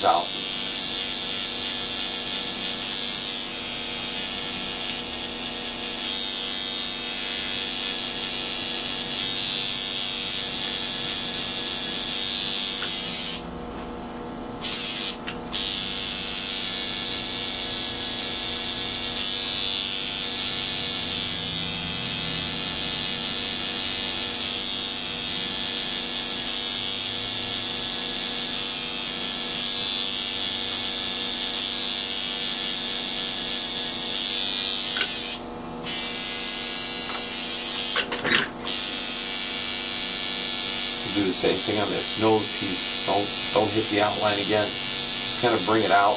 comes out. Do the same thing on this nose piece. Don't hit the outline again. Just kind of bring it out.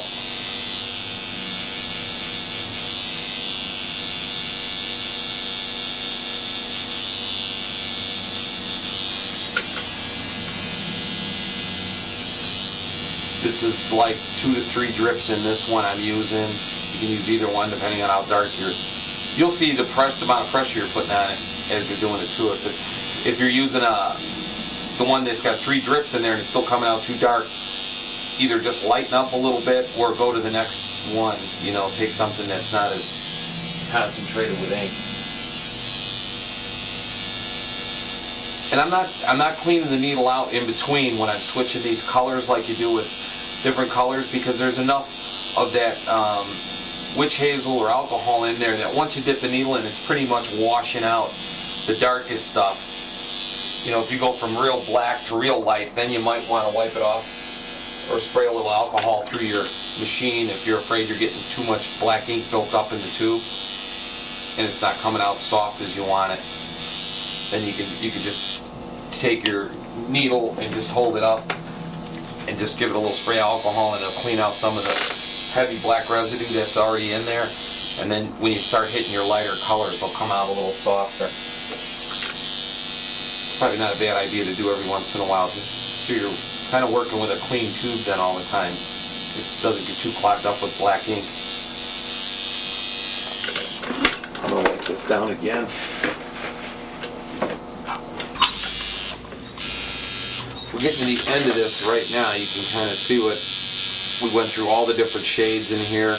This is like 2 to 3 drips in this one I'm using. You can use either one depending on how dark you'll see the amount of pressure you're putting on it as you're doing it to it. But if you're using the one that's got 3 drips in there and it's still coming out too dark, either just lighten up a little bit or go to the next one. You know, take something that's not as concentrated with ink. And I'm not cleaning the needle out in between when I'm switching these colors like you do with different colors, because there's enough of that witch hazel or alcohol in there that once you dip the needle in, it's pretty much washing out the darkest stuff. You know, if you go from real black to real light, then you might want to wipe it off or spray a little alcohol through your machine if you're afraid you're getting too much black ink built up in the tube and it's not coming out soft as you want it. Then you can just take your needle and just hold it up and just give it a little spray of alcohol, and it'll clean out some of the heavy black residue that's already in there. And then when you start hitting your lighter colors, they'll come out a little softer. Probably not a bad idea to do every once in a while, just so you're kind of working with a clean tube then all the time. It doesn't get too clogged up with black ink. I'm going to wipe this down again. We're getting to the end of this right now. You can kind of see what we went through, all the different shades in here.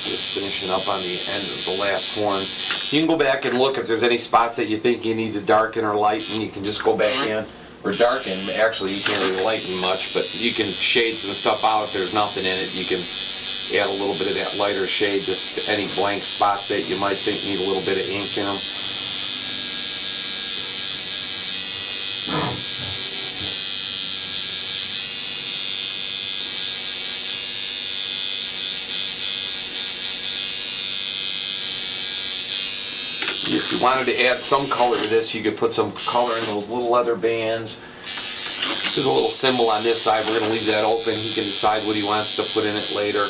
Just finishing up on the end of the last one. You can go back and look if there's any spots that you think you need to darken or lighten. You can just go back in or darken. Actually, you can't really lighten much, but you can shade some stuff out if there's nothing in it. You can add a little bit of that lighter shade, just any blank spots that you might think need a little bit of ink in them. If you wanted to add some color to this, you could put some color in those little leather bands. There's a little symbol on this side. We're going to leave that open. He can decide what he wants to put in it later.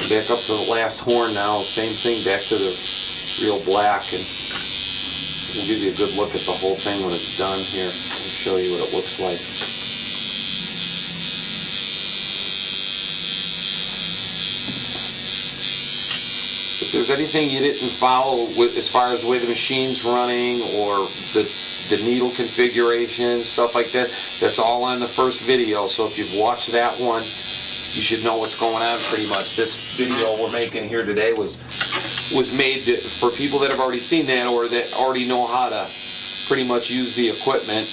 Back up to the last horn now, same thing, back to the real black, and we'll give you a good look at the whole thing when it's done here and show you what it looks like. If there's anything you didn't follow with, as far as the way the machine's running or the needle configuration, stuff like that, that's all on the first video. So if you've watched that one, you should know what's going on pretty much. This video we're making here today was made for people that have already seen that or that already know how to pretty much use the equipment.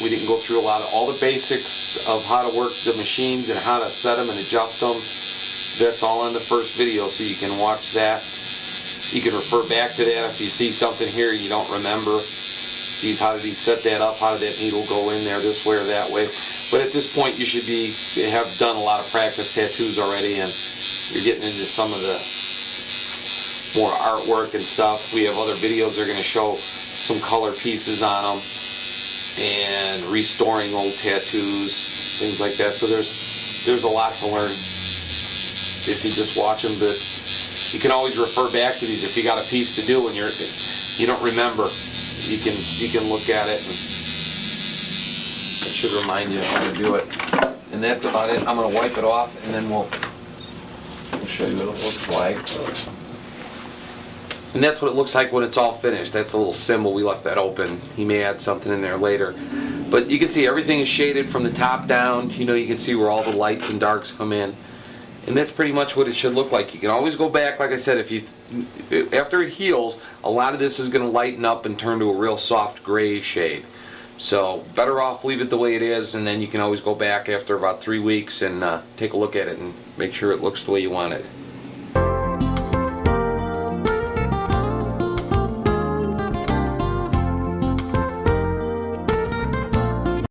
We didn't go through all the basics of how to work the machines and how to set them and adjust them. That's all in the first video, so you can watch that. You can refer back to that if you see something here you don't remember. How did he set that up? How did that needle go in there this way or that way? But at this point, you should have done a lot of practice tattoos already, and you're getting into some of the more artwork and stuff. We have other videos that are going to show some color pieces on them and restoring old tattoos, things like that. So there's a lot to learn if you just watch them. But you can always refer back to these if you got a piece to do and you don't remember. You can look at it, and it should remind you how to do it. And that's about it. I'm going to wipe it off, and then we'll show you what it looks like. And that's what it looks like when it's all finished. That's a little symbol. We left that open. He may add something in there later. But you can see everything is shaded from the top down. You can see where all the lights and darks come in. And that's pretty much what it should look like. You can always go back, like I said, after it heals, a lot of this is going to lighten up and turn to a real soft gray shade. So better off leave it the way it is, and then you can always go back after about 3 weeks and take a look at it and make sure it looks the way you want it.